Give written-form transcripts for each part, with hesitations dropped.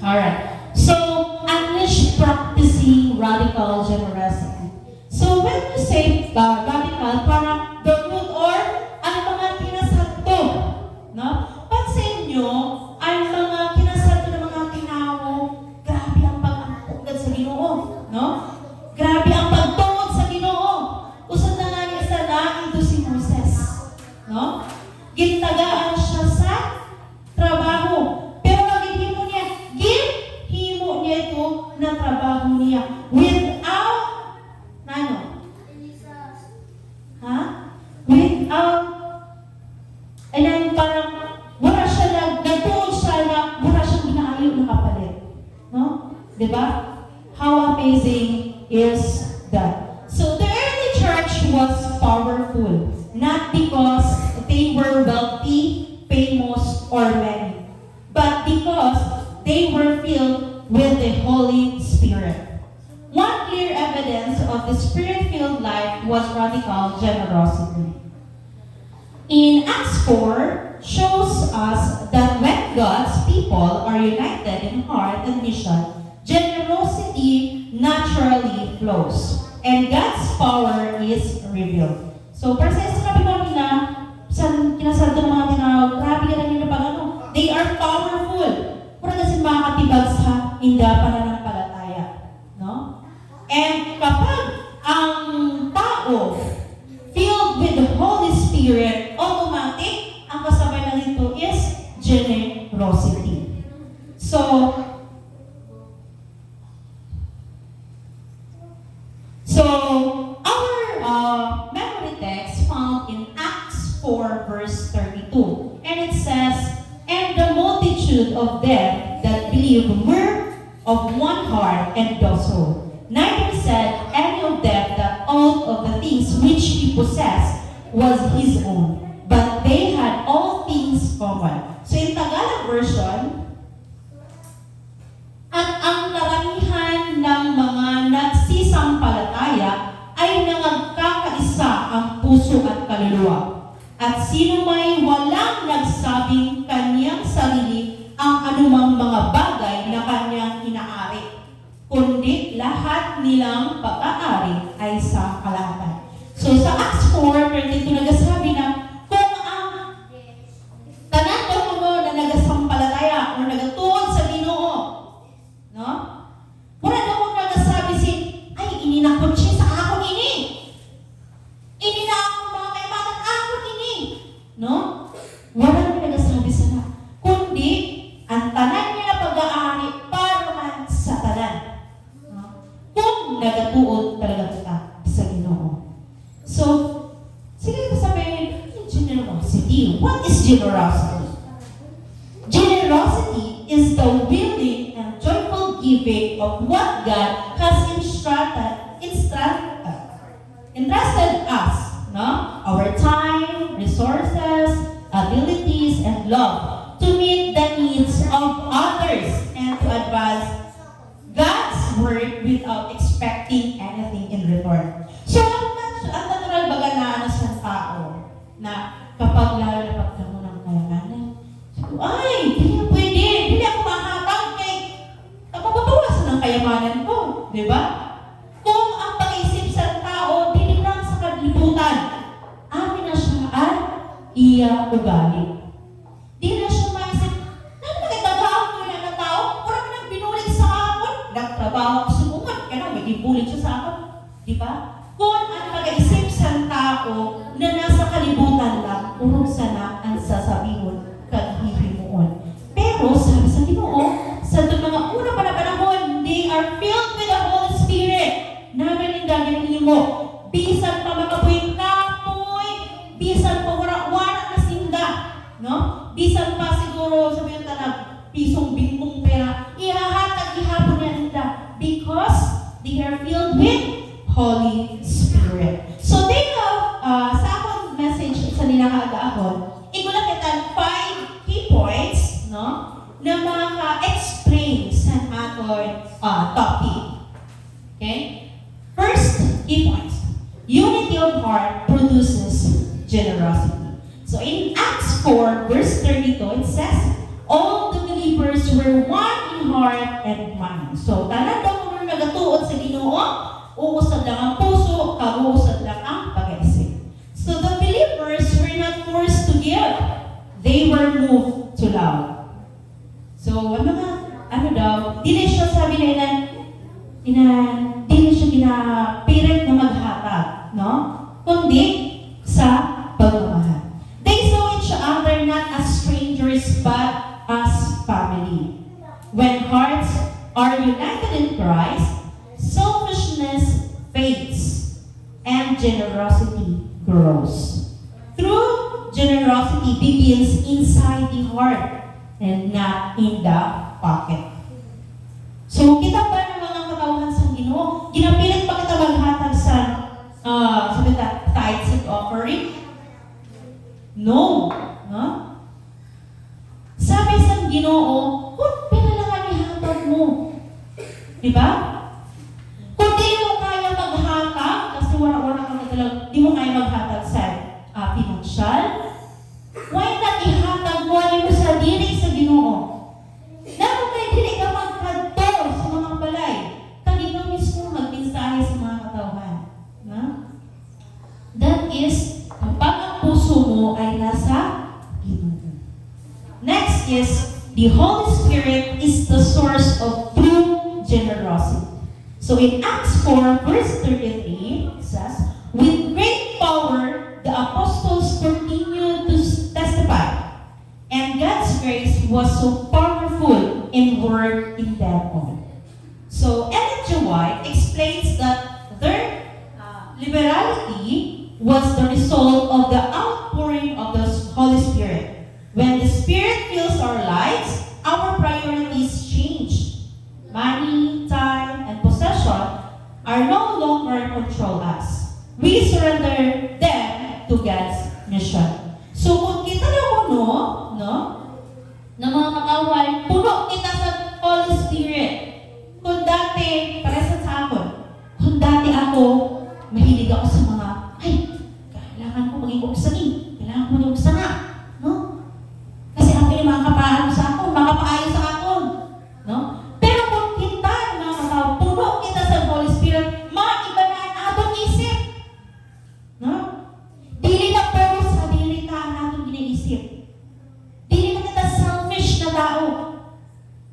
Alright. So, unleash practicing radical generosity. So, when you say radical, parang the root or ang mga kinasanto. No? Pansin nyo, ang mga kinasanto ng mga tinawo, grabe ang pag-angkugad sa Ginoo. No? Grabe ang pagtuod sa Ginoo. Usad na nga niya sa langit si Moses. No? Gintagaan siya sa trabaho. Pero maghihimo niya ito na trabaho niya without without parang wala siya nagtuon siya na wala siyang ginaayo na kapalit. No? Diba? How amazing is that? So the early church was powerful, not because they were wealthy, famous, or many, but because they were filled with the Holy Spirit. One clear evidence of the Spirit-filled life was radical generosity. In Acts 4, shows us that when God's people are united in heart and mission, generosity naturally flows, and God's power is revealed. So, para sa sinabi ko nila, kinasaldo ng mga tinawag, grabe ka na nila pag they are powerful. Para kasi makakatibag sa inda pananampalataya. No? And kapag ang tao filled with the Holy Spirit, automatic, ang kasabay na nito is generosity. So our memory text found in Acts 4 verse 32. And it says, "And the multitude of them that believed were of one heart and docile. Neither said any of them that all of the things which he possessed was his own, but they had all things common." So in Tagalog version, at ang karamihan ng mga nagsisampalataya ay nangagkakaisa ang puso at kaluluwa. At sino may walang nagsabing kanyang sarili ang anumang mga bagay na kanyang inaari, kundi lahat nilang pag-aari ay sa kalahatan. So sa Acts 4:32 nagsasabi na kung ang tanan mo na nagasampalataya o nagatuon sa Ginoo, no? Wala na mo nagsasabi ay ininakot siya sa akong ini. Ininakot mga kaibigan akong ini. No? Wala na nagsasabi sana. Kundi, ang tanan niya na pag-aari para man sa tanan. No? Kung nagatuon talaga kita sa Ginoo. So, sige sabihin, generosity. What is generosity? Generosity is the willing and joyful giving of what God has entrusted us, no? Our time, resources, abilities, and love to meet the needs of others and to advance God's word without expecting anything in return. So, ang natural baga na sa tao na kapag lalo na pagkamo ng kayamanan, ay, hindi pwede, hindi ako mahabang kay napapabawasan ng kayamanan ko, di ba? Kung ang pag-isip sa tao, hindi lang sa kalibutan, amin na siya at iya ugali. Di na siya maisip, nagtatrabaho ko na ng tao, parang nagbinulit sa akin, nagtrabaho ko sa bungan, kaya may ibulit siya sa akin, di ba? Kung ang pag-isip sa tao na nasa kalibutan lang, urong sana ang sasabihin kaghihimuon. Pero sabi sa Ginoo, sa mga una pa na panahon, they are filled with the Holy Spirit. Namin yung gagawin mo. Bisan pa makabuhin kapoy, bisan pa wara-wara na sinda, no? Bisan pa siguro sabi yung tanag, pisong bingkong pera, ihahatag ihapon niya nila because they are filled with Holy Spirit. So they have, sa akong message sa ninakaagaahon, igulang kita 5 key points, no? Na maka-explain sa ating topic. Okay? First, key points. Unity of heart produces generosity. So in Acts 4, verse 32, it says, all the believers were one in heart and mind. So, tanan daw mo nagatuod sa Ginoo, uusad lang ang puso, kausad lang ang pag-iisip. So, the believers were not forced to give. They were moved to love. So, ano daw, dili siya sabi na dili siya ginapilit na maghatag, no? Kundi sa pagmamahal. They saw each other not as strangers but as family. When hearts are united in Christ, selfishness fades and generosity grows. True generosity begins inside the heart and not in the pocket. So, kita ba ng mga katauhan sa Ginoo? Ginapilit pa kita maghatag sa tithes and offering? No. No? Sabi sa Ginoo, kung pinalangan ihatag mo. Diba? Kung di mo kaya maghatag, kasi wala ka talaga, di mo kaya maghatag sa financial, why not ihatag mo sa diri sa Ginoo? Dapat kayo dili ka magkadto sa mga balay. Kanina mismo magpinsahe sa mga katauhan. Na? That is, kapag ang puso mo ay nasa Ginoo. Next is, the Holy Spirit is the source of true generosity. So in Acts 4, verse 33, it says, with great power, the apostles continued to testify, and God's grace was so powerful in word in them all. So Ellen G. White explains that their liberality was the result of the outpouring of the Holy Spirit. When the Spirit fills our lives, our priorities change. Money, time, and possession are no longer control us. We surrender them to God's mission. So kung kita na ng mga kakaway, puno kita sa Holy Spirit. Kung dati, para sa akin, kung dati ako, mahilig ako sa mga, kailangan ko maging ugsani, kailangan ko maging ugsana, no? Kasi ako yung mga kapaayon sa akin, no? Pero kung kita, mga kakaway, puno kita sa Holy Spirit, maiba na ang atong isip, no? Dili na pero sa dili ka ang atong ginaisip. Dili na kita selfish na tao.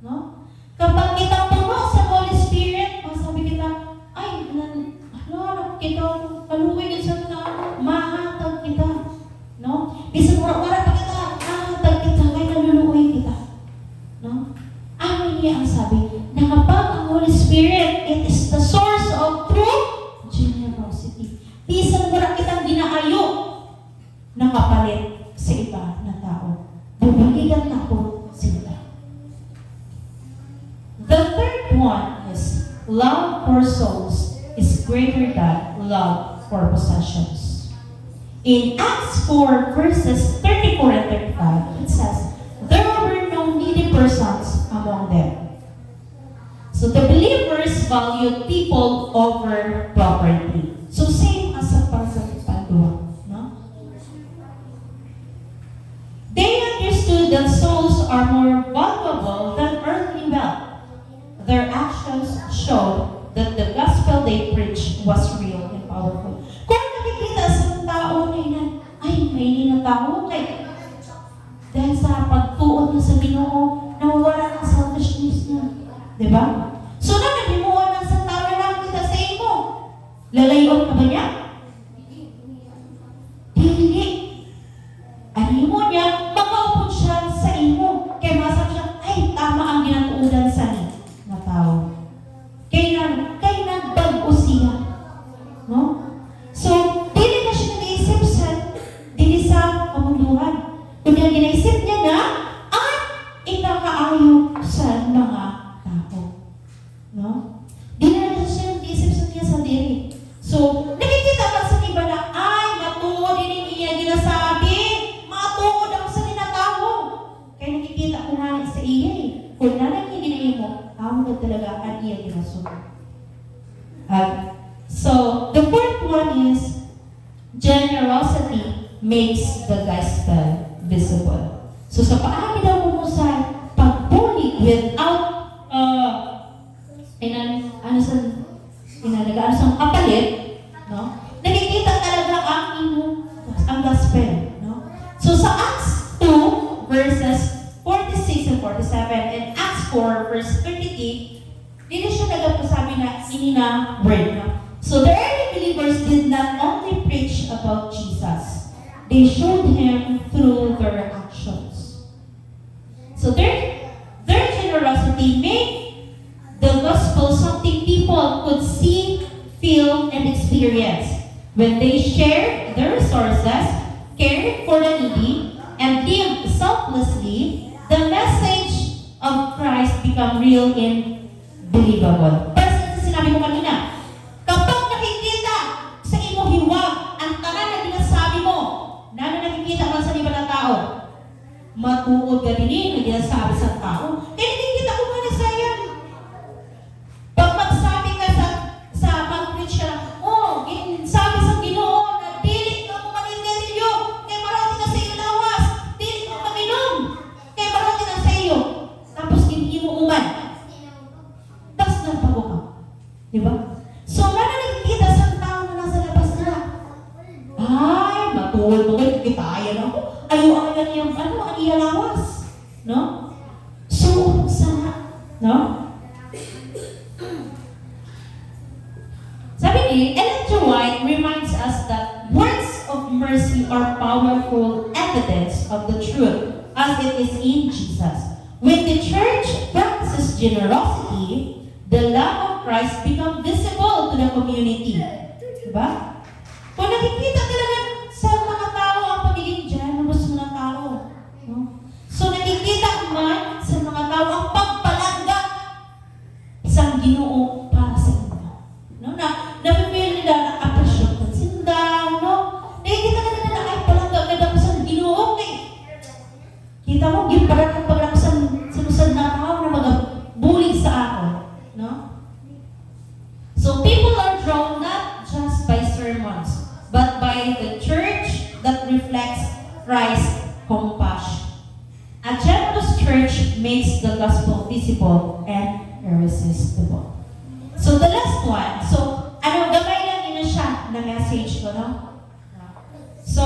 No? Kapag kita puno sa Holy Spirit, masabi kita, kita, paluwi din sa na, mahatag kita. No? Bisan mura-mura pa kita, mahatag kita, kaya naluluwi kita. No? Niya ang sabi, na kapag ang Holy Spirit, it is the source of true generosity. Bisan mura kitang ginaayo na kapalit sa iba na tao. Bubuligan na ko sila. The third one is, love for souls is greater than love for possessions. In Acts 4, verses 34 and 35, it says, there were no needy persons among them. So the believers valued people over property. So same as sa panduwa, no? They understood that souls are more valuable than earthly wealth. Their actions showed that the gospel they preached was real and powerful. Kung nakikita sa tao na may ninatao, dahil sa pagtuon niya sa Ginoo, nawawala ng selfishness niya. Diba? So, naghimuha ng sa tao lang kita sa imo. Lalayon ka ba niya? Dili. Ano mo niya? Mag-aupod siya sa imo. Kaya masabi siya, tama ang ginatuudan sa ni na tao. Kaya bago siya. No? So, dili na siya nag-iisip sa kamunduhan. Kung yung ginaisip niya na, ikakaayo sa mga tao. No? Di na siya nag-iisip sa niya sa diri. So, nakikita ba sa iba na, matuod din niya ginasabi, matuod ako sa ninatao. Kaya nakikita ko na sa iya Kung nanay hindi mo, amo na talaga ang iya ginasunod. So, the fourth one is, generosity makes the gospel visible. So sa paagi daw mo sa pagpuli without inalagaan sa kapalit, no? Nakikita talaga ang gospel, no? So sa Acts 2 verses 46 and 47 and Acts 4 verse 33, dito siya nagpasabi na inina word, no? So the early believers did not only preach about Jesus, they showed him through their actions. So their generosity made the gospel something people could see, feel, and experience. When they shared their resources, cared for the needy, and gave selflessly, the message of Christ become real and believable. Pero sa sinabi ko kanina, kapag nakikita sa imo hiwag ang tanan na dinasabi mo, na nakikita man sa iba ng tao, matuod ka din na dinasabi sa tao, kaya nakikita ko man sa yan. Pag magsabi ka sa pag-preach ka, sabi sa Ginoo na dili ka mo manigarilyo, kay marami na sa iyo lawas, dili ka mag-inom, kay marami na sa iyo. Tapos hindi mo uman. Tapos nagpago ka. Diba? So, nakikita sa tao na nasa labas na. Ay, matuwal-tuwal, kita ayan ako. Ayaw yung ang iyalawas. No? So, sana, no? Sabi ni, Ellen G. White reminds us that words of mercy are powerful evidence of the truth as it is in Jesus. When the church practices generosity, the love of Christ becomes visible to the community. Diba? Kung nakikita talaga sa mga tao ang pagiging generous ng tao. No? So nakikita man sa mga tao ang pagpalangga isang Ginoo para sa inyo. No? Na-feel nila na appreciate ng sinda, no? Nakikita ka nila na ay palangga agad ako sa Ginoo. Kita mo, gimparan ng paglang sa sinusad na tao na mag-bully sa ako. No? So people are drawn not just by sermons, but by the church that reflects Christ's compassion. A generous church makes the gospel visible and irresistible. So the last one, gamay lang yun siya na message ko, no? So,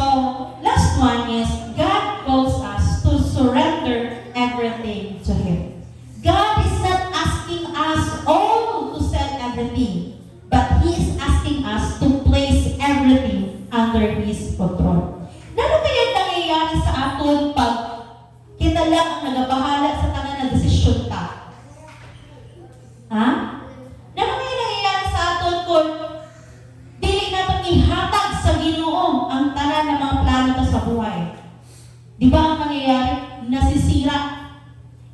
last one is, God calls us to surrender everything to Him. God is not asking us all to sell everything, but He is asking us to place everything under His control. Ano kaya nangyayari sa aton pag kita lang ang nagabahala sa tanan na desisyon ta? Ha? Ano kaya nangyayari sa aton kung dili natin ihatag sa Ginoo ang tanan ng mga plano ta sa buhay? Di ba ang nangyayari? Nasisira.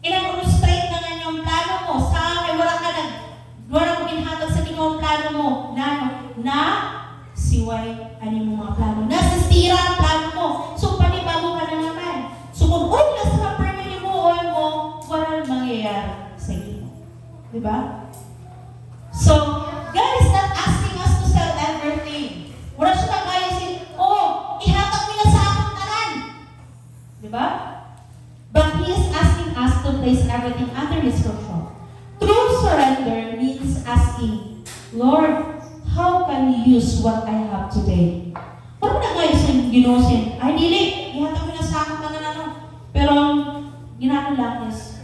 Inag-frustrate na nga yung plano mo. Sa akin, wala mo ginhatag sa Ginoo ang plano mo. Na siway mo mga plano. Nasisira ang plano mo. So, panibago ka na naman. So, kung ulas na permit mo, wala mangyayari sa iyo. Diba? So, God is not asking us to sell everything. Wala siya nag-ayosin, ihatag mo na sa akong tanan. Diba? But He is asking us to place everything under His control. True surrender means asking, Lord, how can you use what I have today? Wala mo nag-ayosin, ginusin, ay dili, ihatag mo na sa akong tanan. Pero, ginano lang is,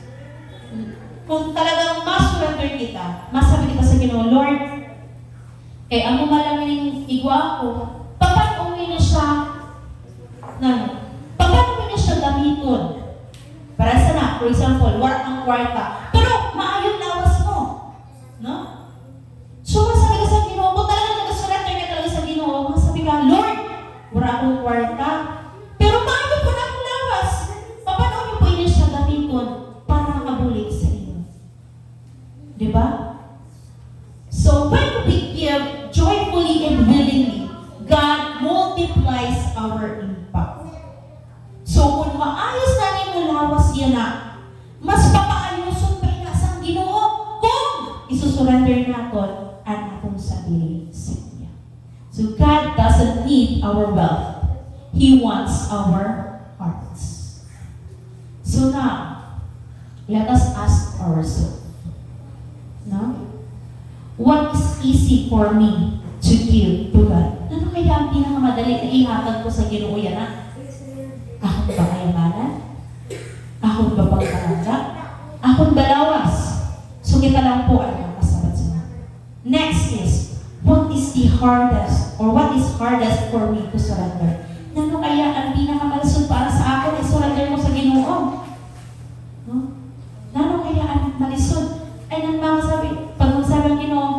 kung talagang mas-surrender kita, masabi kita sa Ginoo, Lord, ang umalang yung igwa ko, paano uwi na siya gamiton? Para sana, for example, work ang kwarta, pero maayong lawas mo. No? So, masabi ka sa Ginoo, kung talagang nag-surrender ka talaga sa Ginoo, masabi ka, Lord, wala akong kwarta, pero maayong ko na akong lawas. Paano niyo po yun siya gamiton para makabulig sa inyo? Diba? So, when we give joyfully and willingly, God multiplies our impact. So, kung maayos na rin lawas yan na, mas papaayusun pa inasang Ginoo kung isusurrender natin ang atong sarili sa Kanya. So, God doesn't need our wealth. He wants our hearts. So now, let us ask ourselves, it's easy for me to give to God. Ano kaya ang pinakamadali na ihatag ko sa Ginoo yan, ha? Akong ba kayamanan? Akong ba pagkaranga? Akong balawas? So kita lang po ang nakasabat sa mga. Next is, what is the hardest or what is hardest for me to surrender? Ano kaya ang pinakamalasod para sa akin ay surrender mo sa Ginoo? No? Ano kaya ang malisod? Ay nang mga sabi, pag magsabi ang Ginoo,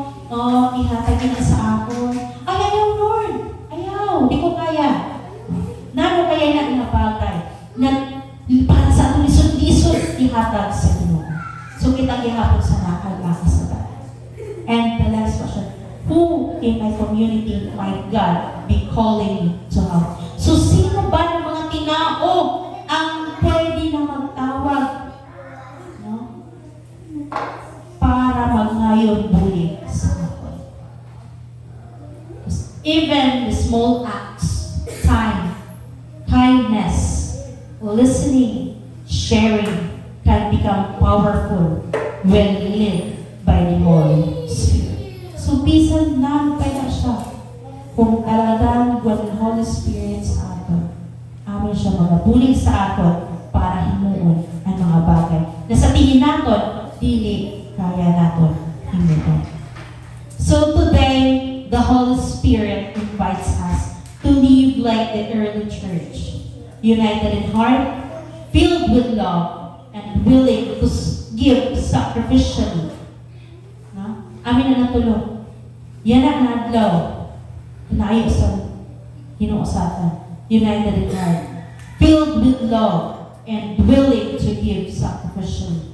ihatag na sa akin. Ay, ayaw Lord! Ayaw! Di ko kaya. Nano kaya na inapagay? Na para sa atong lisod-lisod, ihatag sa Ginoo. So kita gihapon sa nakal makasabat. And the last question, who in my community might God be calling me to help? So, sino ba ng mga tinao ang pwede na magtawag, no? Para magnayon bulig sa akin? Even the small acts, time, kindness, listening, sharing can become powerful when led by the Holy Spirit. So, bisan na kaya siya. Kung talagang ng Holy Spirit sa atin, amin siya magabulig sa atin para himuon ang mga bagay na sa tingin natin, dili kaya natin himuon. So today, the Holy Spirit invites us to live like the early church, united in heart, filled with love, and willing to give sacrificially. No? Amin na natulog. Yan ang nadlaw. Naayo sa Ginoo sa atin. United in heart, filled with love, and willing to give sacrificially.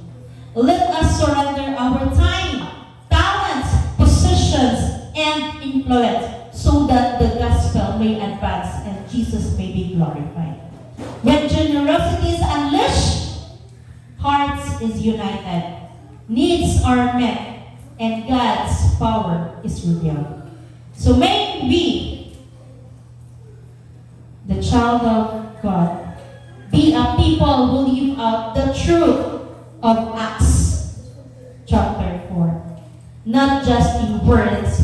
Let us surrender our time, talents, positions, and influence so that the gospel may advance and Jesus may be glorified. When generosity is unleashed, hearts is united, needs are met, and God's power is revealed. So may we, the child of God, be a people who live out the truth of Acts chapter 4. Not just in words,